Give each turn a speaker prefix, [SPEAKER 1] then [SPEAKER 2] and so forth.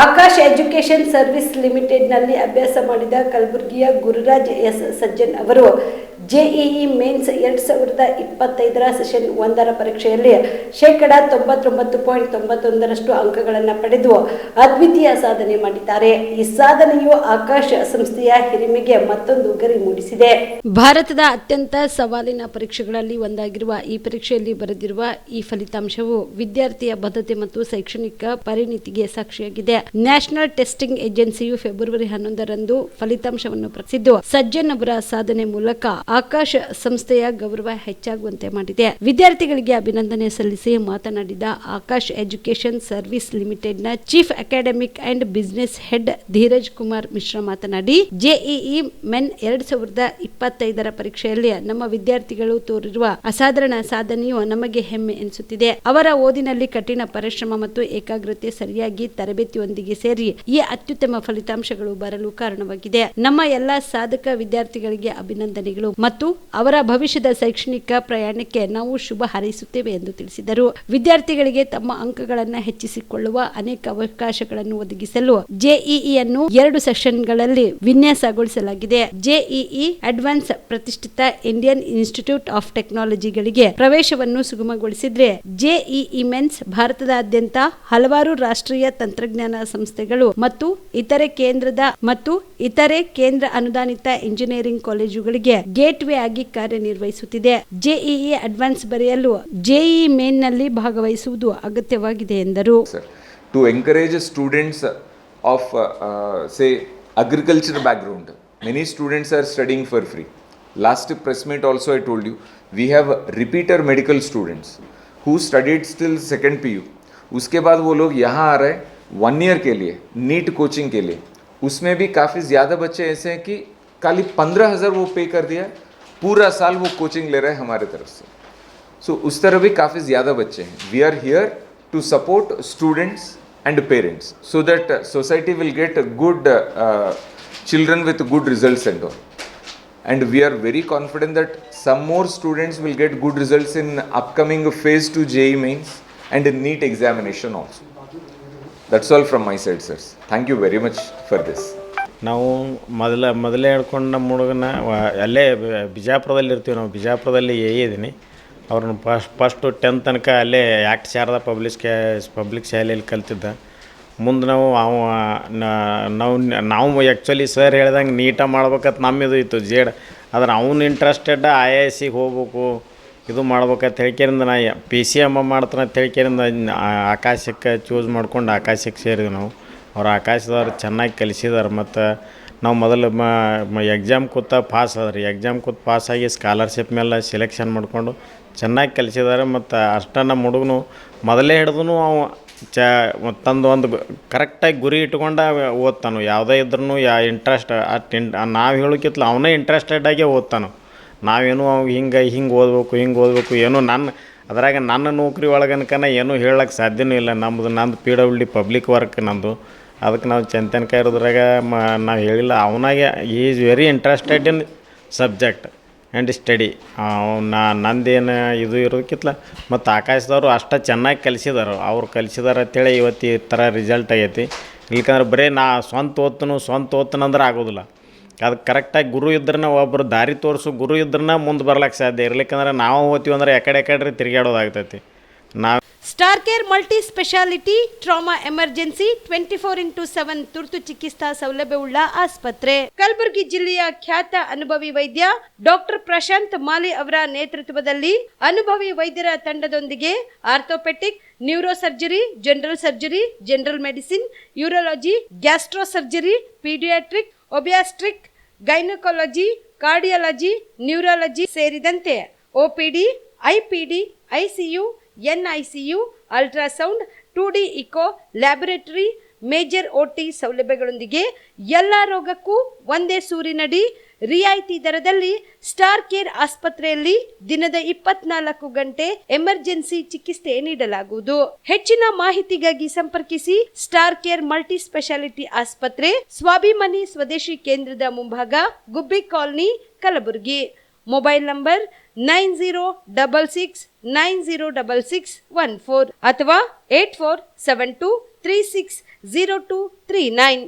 [SPEAKER 1] Akash education service ಲಿಮಿಟೆಡ್ನಲ್ಲಿ ಅಭ್ಯಾಸ ಮಾಡಿದ ಕಲಬುರಗಿಯ ಗುರುರಾಜ್ ಎಸ್ ಸಜ್ಜನ್ ಅವರು ಜೆಇಇ ಮೇನ್ಸ್ 2025 ಸೆಷನ್ 1ರ ಪರೀಕ್ಷೆಯಲ್ಲಿ 99.91% ಅಂಕಗಳನ್ನು ಪಡೆದು ಅದ್ವಿತೀಯ ಸಾಧನೆ ಮಾಡಿದ್ದಾರೆ. ಈ ಸಾಧನೆಯು ಆಕಾಶ್ ಸಂಸ್ಥೆಯ ಹಿರಿಮೆಗೆ ಮತ್ತೊಂದು ಗರಿ ಮೂಡಿಸಿದೆ. ಭಾರತದ ಅತ್ಯಂತ ಸವಾಲಿನ ಪರೀಕ್ಷೆಗಳಲ್ಲಿ ಒಂದಾಗಿರುವ ಈ ಪರೀಕ್ಷೆಯಲ್ಲಿ ಬರೆದಿರುವ ಈ ಫಲಿತಾಂಶವು ವಿದ್ಯಾರ್ಥಿಯ ಬದ್ಧತೆ ಮತ್ತು ಶೈಕ್ಷಣಿಕ ಪರಿಣಿತಿಗೆ ಸಾಕ್ಷಿಯಾಗಿದೆ. ನ್ಯಾಷನಲ್ ಟೆಸ್ಟಿಂಗ್ ಏಜೆನ್ಸಿಯು ಫೆಬ್ರವರಿ 11ರಂದು ಫಲಿತಾಂಶವನ್ನು ಪ್ರಕಟಿಸಿದ್ದು, ಸಜ್ಜನ್ ಅವರ ಸಾಧನೆ ಮೂಲಕ ಆಕಾಶ್ ಸಂಸ್ಥೆಯ ಗೌರವ ಹೆಚ್ಚಾಗುವಂತೆ ಮಾಡಿದೆ. ವಿದ್ಯಾರ್ಥಿಗಳಿಗೆ ಅಭಿನಂದನೆ ಸಲ್ಲಿಸಿ ಮಾತನಾಡಿದ ಆಕಾಶ್ ಎಜುಕೇಷನ್ ಸರ್ವಿಸ್ ಲಿಮಿಟೆಡ್ನ chief academic and business head Dheeraj Kumar Mishra ಮಾತನಾಡಿ, ಜೆಇಇ ಮೆನ್ 2025ರ ಪರೀಕ್ಷೆಯಲ್ಲಿ ನಮ್ಮ ವಿದ್ಯಾರ್ಥಿಗಳು ತೋರಿರುವ ಅಸಾಧಾರಣ ಸಾಧನೆಯು ನಮಗೆ ಹೆಮ್ಮೆ ಎನಿಸುತ್ತಿದೆ. ಅವರ ಓದಿನಲ್ಲಿ ಕಠಿಣ ಪರಿಶ್ರಮ ಮತ್ತು ಏಕಾಗ್ರತೆ ಸರಿಯಾಗಿ ತರಬೇತಿಯೊಂದಿಗೆ ಸೇರಿ ಈ ಅತ್ಯುತ್ತಮ ಫಲಿತಾಂಶಗಳು ಬರಲು ಕಾರಣವಾಗಿದೆ. ನಮ್ಮ ಎಲ್ಲಾ ಸಾಧಕ ವಿದ್ಯಾರ್ಥಿಗಳಿಗೆ ಅಭಿನಂದನೆಗಳು ಮತ್ತು ಅವರ ಭವಿಷ್ಯದ ಶೈಕ್ಷಣಿಕ ಪ್ರಯಾಣಕ್ಕೆ ನಾವು ಶುಭ ಹಾರೈಸುತ್ತೇವೆ ಎಂದು ತಿಳಿಸಿದರು. ವಿದ್ಯಾರ್ಥಿಗಳಿಗೆ ತಮ್ಮ ಅಂಕಗಳನ್ನು ಹೆಚ್ಚಿಸಿಕೊಳ್ಳುವ ಅನೇಕ ಅವಕಾಶಗಳನ್ನು ಒದಗಿಸಲು ಜೆಇಇಯನ್ನು 2 ಸೆಷನ್ಗಳಲ್ಲಿ ವಿನ್ಯಾಸಗೊಳಿಸಲಾಗಿದೆ. ಜೆಇಇ ಅಡ್ವಾನ್ಸ್ ಪ್ರತಿಷ್ಠಿತ ಇಂಡಿಯನ್ ಇನ್ಸ್ಟಿಟ್ಯೂಟ್ ಆಫ್ ಟೆಕ್ನಾಲಜಿಗಳಿಗೆ ಪ್ರವೇಶವನ್ನು ಸುಗಮಗೊಳಿಸಿದ್ರೆ, ಜೆಇಇ ಮೆನ್ಸ್ ಭಾರತದಾದ್ಯಂತ ಹಲವಾರು ರಾಷ್ಟ್ರೀಯ ತಂತ್ರಜ್ಞಾನ ಸಂಸ್ಥೆಗಳು ಮತ್ತು ಇತರೆ ಕೇಂದ್ರ ಅನುದಾನಿತ ಇಂಜಿನಿಯರಿಂಗ್ ಕಾಲೇಜುಗಳಿಗೆ ಗೇಟ್ವೇ ಆಗಿ ಕಾರ್ಯನಿರ್ವಹಿಸುತ್ತಿದೆ. ಜೆಇಇ ಅಡ್ವಾನ್ಸ್ ಬರೆಯಲು ಜೆಇಇ ಮೇನ್ ನಲ್ಲಿ ಭಾಗವಹಿಸುವುದು ಅಗತ್ಯವಾಗಿದೆ ಎಂದರು.
[SPEAKER 2] To encourage students of say agriculture background, many students are studying for free. Last press meet also I told you we have repeater medical students who studied still second PU. उसके बाद वो लोग यहाँ आ रहे 1 year के लिए NEET coaching के लिए. उसमें भी काफ़ी ज़्यादा बच्चे ऐसे हैं कि खाली 15,000 वो पे कर दिया, पूरा साल वो कोचिंग ले रहे हैं हमारे तरफ से. सो उस तरह भी काफ़ी ज़्यादा बच्चे हैं. We are here to support students and parents so that society will get good children with good results and all. And we are very confident that some more students will get good results in upcoming phase 2 JEE mains and NEET examination also. That's all from my side, sirs. Thank you very much for this.
[SPEAKER 3] ನಾವು ಮೊದಲೇ ಹೇಳ್ಕೊಂಡು ನಮ್ಮ ಹುಡುಗನ ಅಲ್ಲೇ ಬಿಜಾಪುರದಲ್ಲಿ ಇರ್ತೀವಿ. ನಾವು ಬಿಜಾಪುರದಲ್ಲಿ ಇದ್ದೀನಿ. ಅವ್ರನ್ನ ಫಸ್ಟು 10th ತನಕ ಅಲ್ಲೇ ಆ್ಯಕ್ಟ್ ಶಾರದಾ ಪಬ್ಲಿಕ್ ಶಾಲೆಯಲ್ಲಿ ಕಲ್ತಿದ್ದ. ಮುಂದೆ ನಾವು ಆ್ಯಕ್ಚುಲಿ ಸರ್ ಹೇಳ್ದಂಗೆ ನೀಟಾಗಿ ಮಾಡ್ಬೇಕಂತ ನಮ್ಮಿದು ಇತ್ತು ಜೇಡ್. ಆದ್ರೆ ಅವ್ನು ಇಂಟ್ರೆಸ್ಟೆಡ್ IIScಗೆ ಹೋಗ್ಬೇಕು, ಇದು ಮಾಡ್ಬೇಕಂತ ಹೇಳ್ಕೇರಿಂದ ನಾ PCM ಮಾಡ್ತಾನೆ ಅಂತ ಹೇಳ್ಕೇರಿಂದ ಆಕಾಶಕ್ಕೆ ಚೂಸ್ ಮಾಡ್ಕೊಂಡು ಆಕಾಶಕ್ಕೆ ಸೇರಿದ್ವಿ ನಾವು. ಅವ್ರು ಆಕಾಶದವ್ರು ಚೆನ್ನಾಗಿ ಕಲಿಸಿದಾರೆ. ಮತ್ತು ನಾವು ಮೊದಲು ಎಕ್ಸಾಮ್ ಕೂತ ಪಾಸ್ ಆದ್ರಿ. ಎಕ್ಸಾಮ್ ಕೂತ್ ಪಾಸಾಗಿ ಸ್ಕಾಲರ್ಶಿಪ್ ಮೇಲೆ ಸೆಲೆಕ್ಷನ್ ಮಾಡಿಕೊಂಡು ಚೆನ್ನಾಗಿ ಕಲಿಸಿದ್ದಾರೆ. ಮತ್ತು ಅಷ್ಟ ನಮ್ಮ ಹುಡುಗನು ಮೊದಲೇ ಹಿಡಿದು ಅವ ತಂದು ಒಂದು ಕರೆಕ್ಟಾಗಿ ಗುರಿ ಇಟ್ಕೊಂಡು ಓದ್ತಾನು. ಯಾವುದೇ ಇದ್ರೂ ಇಂಟ್ರೆಸ್ಟ್ ನಾವು ಹೇಳೋಕ್ಕಿಂತಲೂ ಅವನೇ ಇಂಟ್ರೆಸ್ಟೆಡಾಗೆ ಓದ್ತಾನು. ನಾವೇನು ಅವು ಹಿಂಗೆ ಓದಬೇಕು ಏನೋ ಅದ್ರಾಗ ನನ್ನ ನೌಕರಿ ಒಳಗನಕನ ಏನೂ ಹೇಳೋಕ್ಕೆ ಸಾಧ್ಯನೂ ಇಲ್ಲ. ನಂದು PWD ಪಬ್ಲಿಕ್ ವರ್ಕ್ ನಂದು. ಅದಕ್ಕೆ ನಾವು ಚಂತನಕ ಇರೋದ್ರಾಗ ನಾವು ಹೇಳಿಲ್ಲ. ಅವನಾಗೆ is very interested in subject and study. ನಂದೇನು ಇದು ಇರೋದಕ್ಕಿಂತ ಮತ್ತು ಆಕಾಶದವರು ಅಷ್ಟು ಚೆನ್ನಾಗಿ ಕಲಿಸಿದಾರೆ. ಅವ್ರು ಕಲಿಸಿದಾರೆ ಅಂತೇಳಿ ಇವತ್ತು ಈ ಥರ ರಿಸಲ್ಟ್ ಆಗೈತಿ. ಇಲ್ಕಂದ್ರೆ ಬರೀ ಸ್ವಂತ ಓದ್ತನಂದ್ರೆ ಆಗೋದಿಲ್ಲ. ಅದಕ್ಕೆ ಕರೆಕ್ಟಾಗಿ ಗುರು ಇದ್ರನ್ನ ಒಬ್ಬರು ದಾರಿ ತೋರಿಸು ಗುರು ಇದ್ರನ್ನ ಮುಂದೆ ಬರ್ಲಿಕ್ಕೆ ಸಾಧ್ಯ. ಇರ್ಲಿಕ್ಕಂದ್ರೆ ನಾವು ಓದ್ತೀವಿ ಅಂದ್ರೆ ಎಕಡೆ ತಿರುಗಾಡೋದಾಗ್ತೈತಿ.
[SPEAKER 1] Star care multi speciality trauma emergency 24x7 ತುರ್ತು ಚಿಕಿತ್ಸಾ ಸೌಲಭ್ಯವುಳ್ಳ ಆಸ್ಪತ್ರೆ. ಕಲಬುರಗಿ ಜಿಲ್ಲೆಯ ಖ್ಯಾತ ಅನುಭವಿ ವೈದ್ಯ ಡಾಕ್ಟರ್ ಪ್ರಶಾಂತ್ ಮಾಲಿ ಅವರ ನೇತೃತ್ವದಲ್ಲಿ ಅನುಭವಿ ವೈದ್ಯರ ತಂಡದೊಂದಿಗೆ orthopaedic, neuro surgery, general medicine, urology, gastro surgery, paediatric, obstetric, gynaecology, cardiology, neurology ಸೇರಿದಂತೆ OPD, IPD, ICU, NICU, ultrasound, 2D echo, laboratory, major OT ಸೌಲಭ್ಯಗಳೊಂದಿಗೆ ಎಲ್ಲ ರೋಗಕ್ಕೂ ಒಂದೇ ಸೂರಿನಡಿ ರಿಯಾಯಿತಿ ದರದಲ್ಲಿ ಸ್ಟಾರ್ ಕೇರ್ ಆಸ್ಪತ್ರೆಯಲ್ಲಿ ದಿನದ 24 ಗಂಟೆ ಎಮರ್ಜೆನ್ಸಿ ಚಿಕಿತ್ಸೆ ನೀಡಲಾಗುವುದು. ಹೆಚ್ಚಿನ ಮಾಹಿತಿಗಾಗಿ ಸಂಪರ್ಕಿಸಿ ಸ್ಟಾರ್ ಕೇರ್ ಮಲ್ಟಿ ಸ್ಪೆಷಾಲಿಟಿ ಆಸ್ಪತ್ರೆ, ಸ್ವಾಭಿಮಾನಿ ಸ್ವದೇಶಿ ಕೇಂದ್ರದ ಮುಂಭಾಗ, ಗುಬ್ಬಿ ಕಾಲನಿ, ಕಲಬುರಗಿ. ಮೊಬೈಲ್ ನಂಬರ್ 9066906614 ಅಥವಾ 8472
[SPEAKER 4] 360239.